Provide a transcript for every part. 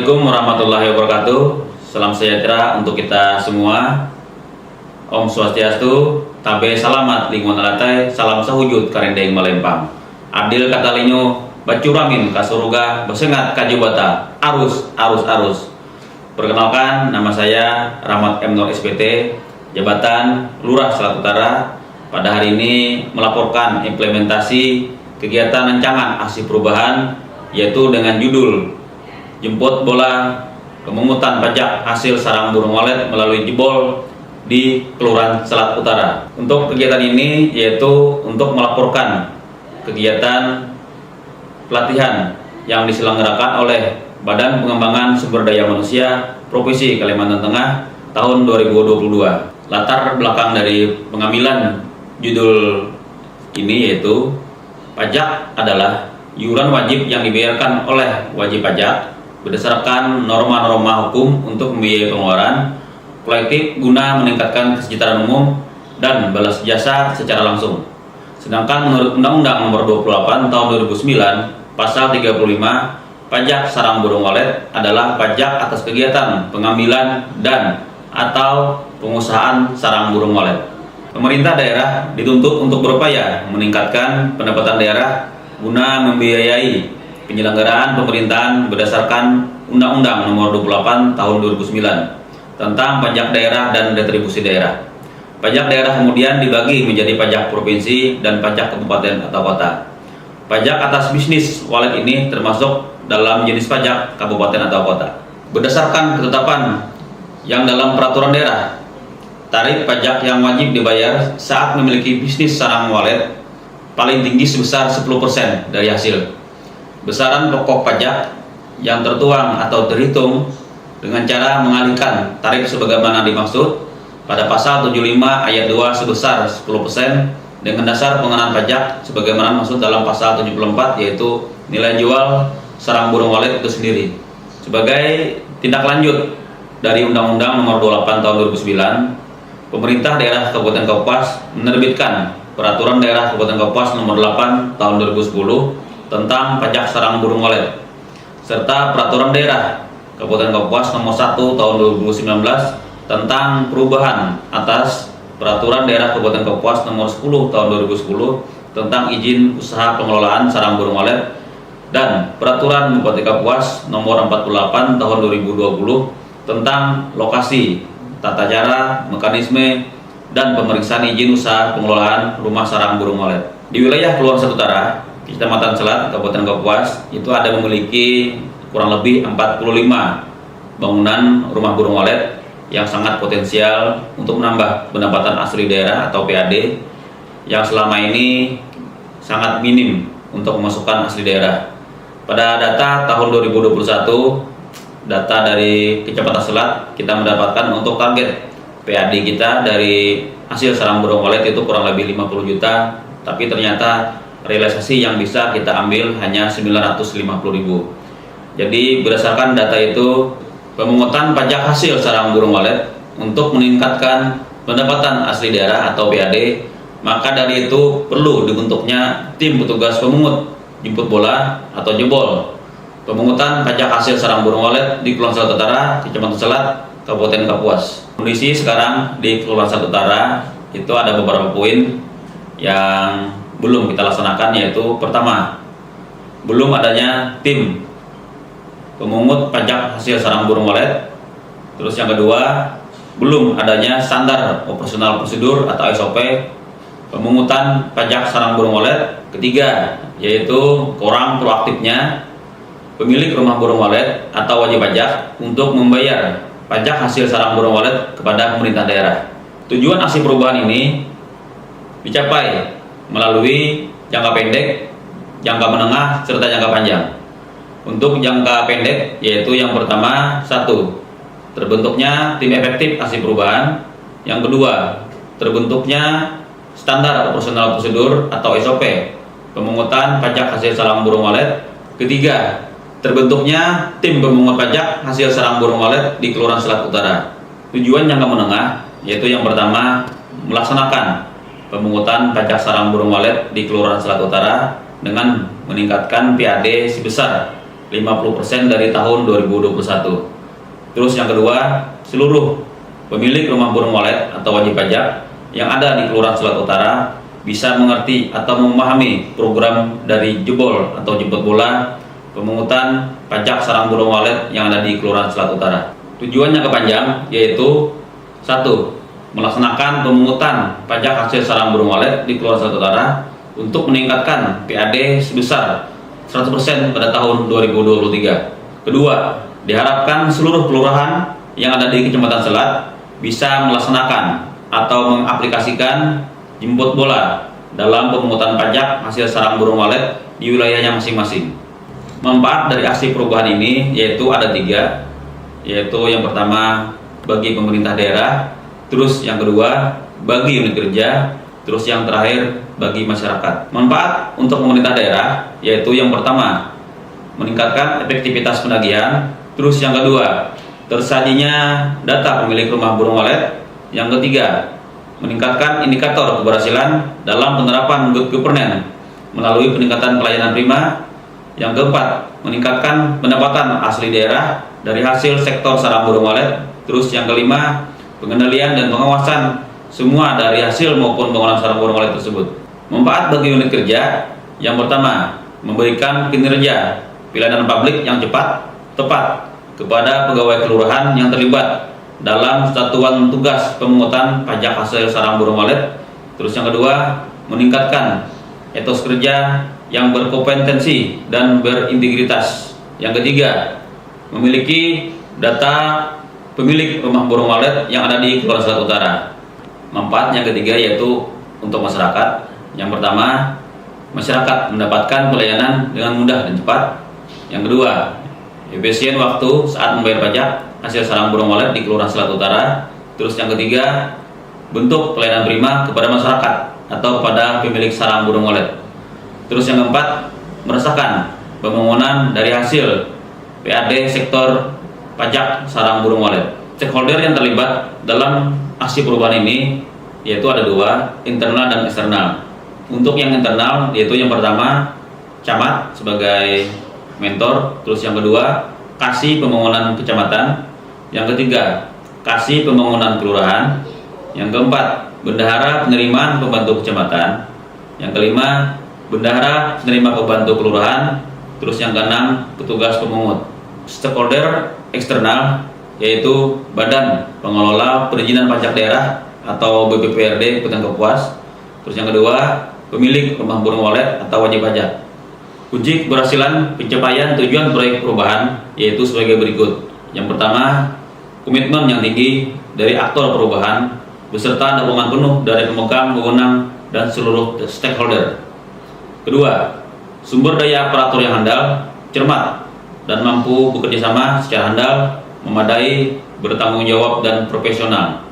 Assalamualaikum warahmatullahi wabarakatuh. Salam sejahtera untuk kita semua. Om Swastiastu, tabe salamat lingkungan alatai, salam sahujud karendeng malempang. Adil katalinyo, bacuramin kasuruga, besengat kajubata, arus. Perkenalkan, nama saya Rahmat M. Nur SPT, jabatan Lurah Selat Utara. Pada hari ini melaporkan implementasi kegiatan rancangan aksi perubahan, yaitu dengan judul jemput bola pemungutan pajak hasil sarang burung walet melalui jebol di Kelurahan Selat Utara. Untuk kegiatan ini yaitu untuk melaporkan kegiatan pelatihan yang diselenggarakan oleh Badan Pengembangan Sumber Daya Manusia Provinsi Kalimantan Tengah tahun 2022. Latar belakang dari pengambilan judul ini yaitu pajak adalah iuran wajib yang dibayarkan oleh wajib pajak berdasarkan norma-norma hukum untuk membiayai pengeluaran kolektif guna meningkatkan kesejahteraan umum dan balas jasa secara langsung. Sedangkan menurut Undang-Undang Nomor 28 Tahun 2009 Pasal 35, pajak sarang burung walet adalah pajak atas kegiatan pengambilan dan atau pengusahaan sarang burung walet. Pemerintah daerah dituntut untuk berupaya meningkatkan pendapatan daerah guna membiayai penyelenggaraan pemerintahan berdasarkan Undang-Undang Nomor 28 Tahun 2009 tentang pajak daerah dan retribusi daerah. Pajak daerah kemudian dibagi menjadi pajak provinsi dan pajak kabupaten atau kota. Pajak atas bisnis walet ini termasuk dalam jenis pajak kabupaten atau kota. Berdasarkan ketetapan yang dalam peraturan daerah, tarif pajak yang wajib dibayar saat memiliki bisnis sarang walet paling tinggi sebesar 10% dari hasil. Besaran pokok pajak yang tertuang atau terhitung dengan cara mengalihkan tarif sebagaimana dimaksud pada pasal 75 ayat 2 sebesar 10% dengan dasar pengenaan pajak sebagaimana maksud dalam pasal 74, yaitu nilai jual sarang burung walet itu sendiri. Sebagai tindak lanjut dari Undang-Undang Nomor 28 Tahun 2009, pemerintah daerah Kabupaten Kapuas menerbitkan Peraturan Daerah Kabupaten Kapuas Nomor 8 Tahun 2010 tentang pajak sarang burung walet, serta Peraturan Daerah Kabupaten Kapuas Nomor 1 Tahun 2019 tentang perubahan atas Peraturan Daerah Kabupaten Kapuas Nomor 10 Tahun 2010 tentang izin usaha pengelolaan sarang burung walet, dan Peraturan Bupati Kapuas Nomor 48 Tahun 2020 tentang lokasi, tata cara, mekanisme, dan pemeriksaan izin usaha pengelolaan rumah sarang burung walet. Di wilayah Kelurahan Selat Utara, Kecamatan Selat, Kabupaten Kapuas, itu ada memiliki kurang lebih 45 bangunan rumah burung walet yang sangat potensial untuk menambah pendapatan asli daerah atau PAD yang selama ini sangat minim untuk memasukkan asli daerah. Pada data tahun 2021, data dari Kecamatan Selat, kita mendapatkan untuk target PAD kita dari hasil sarang burung walet itu kurang lebih 50 juta, tapi ternyata realisasi yang bisa kita ambil hanya 950.000. Jadi berdasarkan data itu, pemungutan pajak hasil sarang burung walet untuk meningkatkan pendapatan asli daerah atau PAD, maka dari itu perlu dibentuknya tim petugas pemungut jemput bola atau jebol pemungutan pajak hasil sarang burung walet di Kelurahan Selat Utara, Kecamatan Selat, Kabupaten Kapuas. Kondisi sekarang di Kelurahan Selat Utara itu ada beberapa poin yang belum kita laksanakan, yaitu pertama, belum adanya tim pemungut pajak hasil sarang burung walet. Terus yang kedua, belum adanya standar operasional prosedur atau SOP pemungutan pajak sarang burung walet. Ketiga, yaitu kurang proaktifnya pemilik rumah burung walet atau wajib pajak untuk membayar pajak hasil sarang burung walet kepada pemerintah daerah. Tujuan aksi perubahan ini dicapai melalui jangka pendek, jangka menengah, serta jangka panjang. Untuk jangka pendek, yaitu yang pertama, satu, terbentuknya tim efektif aksi perubahan. Yang kedua, terbentuknya standar operasional prosedur atau SOP pemungutan pajak hasil sarang burung walet. Ketiga, terbentuknya tim pemungut pajak hasil sarang burung walet di Kelurahan Selat Utara. Tujuan jangka menengah, yaitu yang pertama, melaksanakan pemungutan pajak sarang burung walet di Kelurahan Selat Utara dengan meningkatkan PAD sebesar 50% dari tahun 2021. Terus yang kedua, seluruh pemilik rumah burung walet atau wajib pajak yang ada di Kelurahan Selat Utara bisa mengerti atau memahami program dari jebol atau jemput bola pemungutan pajak sarang burung walet yang ada di Kelurahan Selat Utara. Tujuannya kepanjang, yaitu 1. Melaksanakan pemungutan pajak hasil sarang burung walet di Kelurahan Selat Utara untuk meningkatkan PAD sebesar 100% pada tahun 2023. Kedua, diharapkan seluruh kelurahan yang ada di Kecamatan Selat bisa melaksanakan atau mengaplikasikan jemput bola dalam pemungutan pajak hasil sarang burung walet di wilayahnya masing-masing. Manfaat dari aksi perubahan ini yaitu ada 3, yaitu yang pertama bagi pemerintah daerah, terus yang kedua bagi unit kerja, terus yang terakhir bagi masyarakat. Manfaat untuk pemerintah daerah yaitu yang pertama meningkatkan efektivitas penagihan, terus yang kedua tersajinya data pemilik rumah burung walet, yang ketiga meningkatkan indikator keberhasilan dalam penerapan good governance melalui peningkatan pelayanan prima, yang keempat meningkatkan pendapatan asli daerah dari hasil sektor sarang burung walet, terus yang kelima pengendalian dan pengawasan semua dari hasil maupun bangunan sarang burung walet tersebut. Manfaat bagi unit kerja yang pertama memberikan kinerja pelayanan publik yang cepat, tepat kepada pegawai kelurahan yang terlibat dalam satuan tugas pemungutan pajak hasil sarang burung walet. Terus yang kedua meningkatkan etos kerja yang berkompetensi dan berintegritas. Yang ketiga memiliki data pemilik rumah burung walet yang ada di Kelurahan Selat Utara. Manfaat yang ketiga yaitu untuk masyarakat. Yang pertama, masyarakat mendapatkan pelayanan dengan mudah dan cepat. Yang kedua, efisien waktu saat membayar pajak hasil sarang burung walet di Kelurahan Selat Utara. Terus yang ketiga, bentuk pelayanan prima kepada masyarakat atau kepada pemilik sarang burung walet. Terus yang keempat, merasakan pembangunan dari hasil PAD sektor pajak sarang burung walet. Stakeholder yang terlibat dalam aksi perubahan ini yaitu ada 2, internal dan eksternal. Untuk yang internal yaitu yang pertama camat sebagai mentor, terus yang kedua kasih pembangunan kecamatan, yang ketiga kasih pembangunan kelurahan, yang keempat bendahara penerimaan pembantu kecamatan, yang kelima bendahara penerima pembantu kelurahan, terus yang keenam petugas pemungut. Stakeholder eksternal yaitu Badan Pengelola Perizinan Pajak Daerah atau BPPRD Kabupaten Kapuas. Terus yang kedua pemilik rumah burung walet atau wajib pajak. Kunci keberhasilan pencapaian tujuan proyek perubahan yaitu sebagai berikut. Yang pertama, komitmen yang tinggi dari aktor perubahan beserta dukungan penuh dari pemegang wewenang dan seluruh stakeholder. Kedua, sumber daya aparatur yang handal, cermat, dan mampu bekerja sama secara handal, memadai, bertanggung jawab, dan profesional.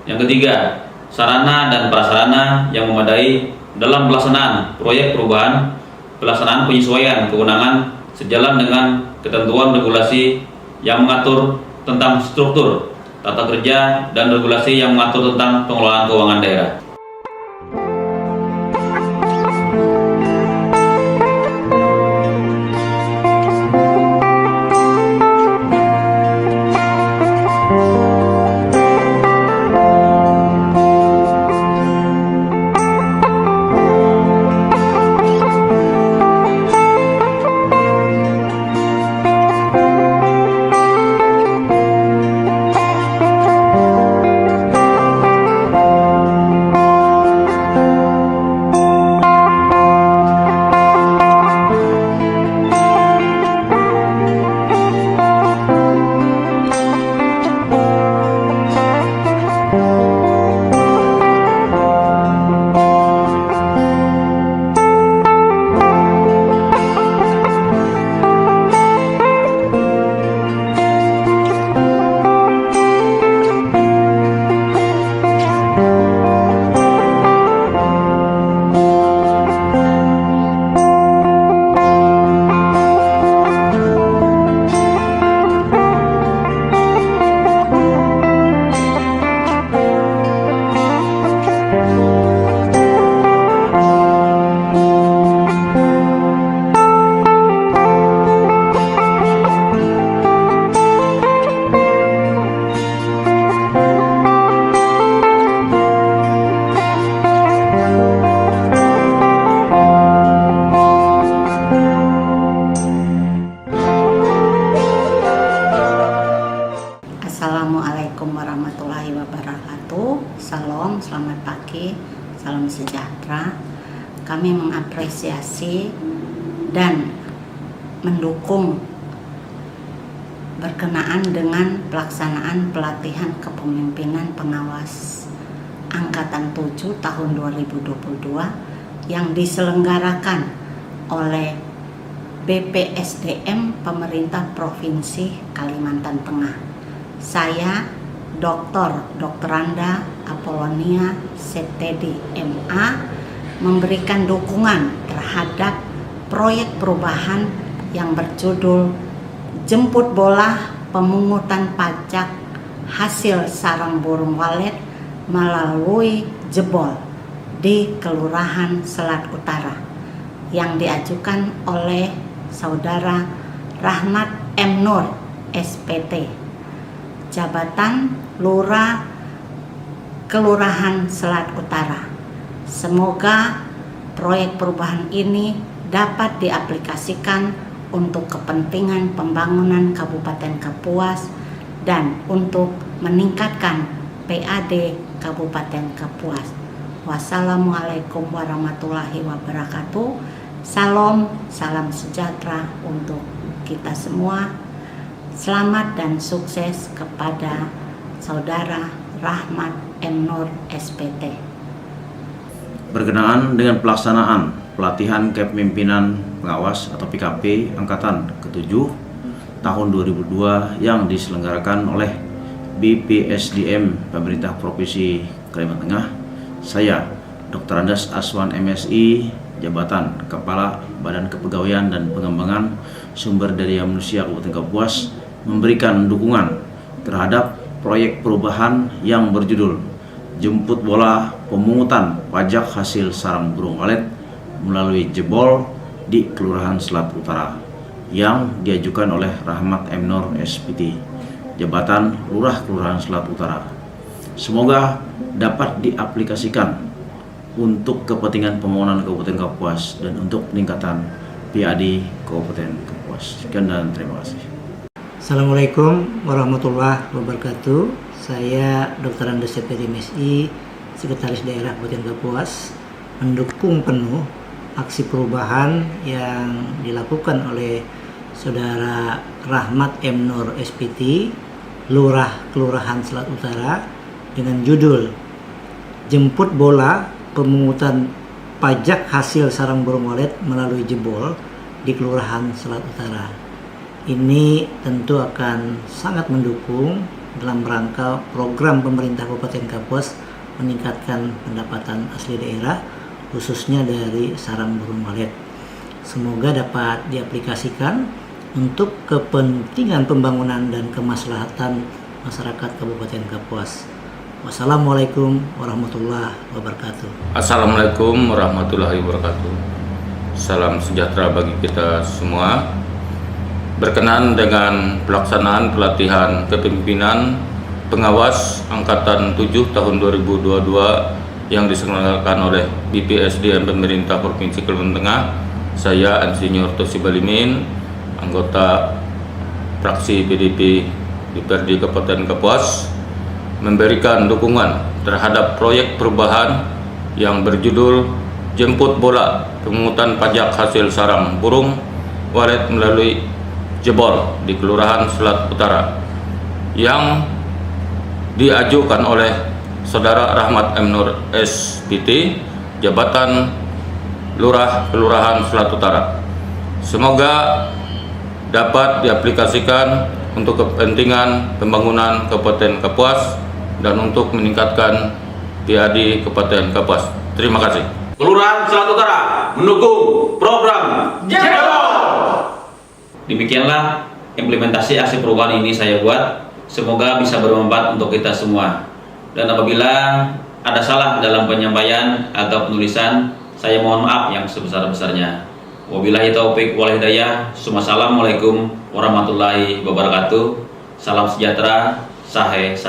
Yang ketiga, sarana dan prasarana yang memadai dalam pelaksanaan proyek perubahan, pelaksanaan penyesuaian kewenangan sejalan dengan ketentuan regulasi yang mengatur tentang struktur, tata kerja, dan regulasi yang mengatur tentang pengelolaan keuangan daerah. pagi, salam sejahtera. Kami mengapresiasi dan mendukung berkenaan dengan pelaksanaan pelatihan kepemimpinan pengawas Angkatan 7 tahun 2022 yang diselenggarakan oleh BPSDM Pemerintah Provinsi Kalimantan Tengah. Saya Dr. Randa Apolonia Setedi MA memberikan dukungan terhadap proyek perubahan yang berjudul Jemput Bola Pemungutan Pajak Hasil Sarang Burung Walet melalui jebol di Kelurahan Selat Utara yang diajukan oleh Saudara Rahmat M. Nur SPT, Jabatan Lurah Kelurahan Selat Utara. Semoga proyek perubahan ini dapat diaplikasikan untuk kepentingan pembangunan Kabupaten Kapuas dan untuk meningkatkan PAD Kabupaten Kapuas. Wassalamualaikum warahmatullahi wabarakatuh. Salam sejahtera untuk kita semua. Selamat dan sukses kepada Saudara Rahmat M. Nur SPT. Berkenaan dengan pelaksanaan pelatihan kepemimpinan pengawas atau PKP Angkatan ke-7 tahun 2002 yang diselenggarakan oleh BPSDM Pemerintah Provinsi Kalimantan Tengah, saya Dr. Andes Aswan MSI, Jabatan Kepala Badan Kepegawaian dan Pengembangan Sumber Daya Manusia Kabupaten Kapuas, memberikan dukungan terhadap proyek perubahan yang berjudul Jemput Bola Pemungutan Pajak Hasil Sarang Burung Walet melalui jebol di Kelurahan Selat Utara yang diajukan oleh Rahmat M. Nur SPT, Jabatan Lurah Kelurahan Selat Utara. Semoga dapat diaplikasikan untuk kepentingan pembangunan Kabupaten Kapuas dan untuk peningkatan PAD Kabupaten Kapuas. Sekian dan terima kasih. Assalamualaikum warahmatullahi wabarakatuh. Saya Dr. Andes SPT MSI, Sekretaris Daerah Kabupaten Kapuas, mendukung penuh aksi perubahan yang dilakukan oleh Saudara Rahmat M. Nur SPT, Lurah Kelurahan Selat Utara, dengan judul Jemput Bola Pemungutan Pajak Hasil Sarang Burung Walet melalui jebol di Kelurahan Selat Utara. Ini tentu akan sangat mendukung dalam rangka program pemerintah Kabupaten Kapuas meningkatkan pendapatan asli daerah, khususnya dari sarang burung walet. Semoga dapat diaplikasikan untuk kepentingan pembangunan dan kemaslahatan masyarakat Kabupaten Kapuas. Wassalamualaikum warahmatullahi wabarakatuh. Assalamualaikum warahmatullahi wabarakatuh. Salam sejahtera bagi kita semua. Berkenaan dengan pelaksanaan pelatihan kepemimpinan pengawas Angkatan 7 tahun 2022 yang diselenggarakan oleh BPSDM Pemerintah Provinsi Kalimantan Tengah, saya Insinyur Tosi Balimin, anggota fraksi PDP DPRD Kabupaten Kapuas, memberikan dukungan terhadap proyek perubahan yang berjudul Jemput Bola Pemungutan Pajak Hasil Sarang Burung Walet melalui jebol di Kelurahan Selat Utara yang diajukan oleh Saudara Rahmat M. Nur SPT, Jabatan Lurah Kelurahan Selat Utara. Semoga dapat diaplikasikan untuk kepentingan pembangunan Kabupaten Kapuas dan untuk meningkatkan PAD Kabupaten Kapuas. Terima kasih. Kelurahan Selat Utara mendukung program jebol. Demikianlah implementasi aksi perubahan ini saya buat. Semoga bisa bermanfaat untuk kita semua. Dan apabila ada salah dalam penyampaian atau penulisan, saya mohon maaf yang sebesar-besarnya. Wabillahi taufik wal hidayah. Assalamualaikum warahmatullahi wabarakatuh. Salam sejahtera. Sahe.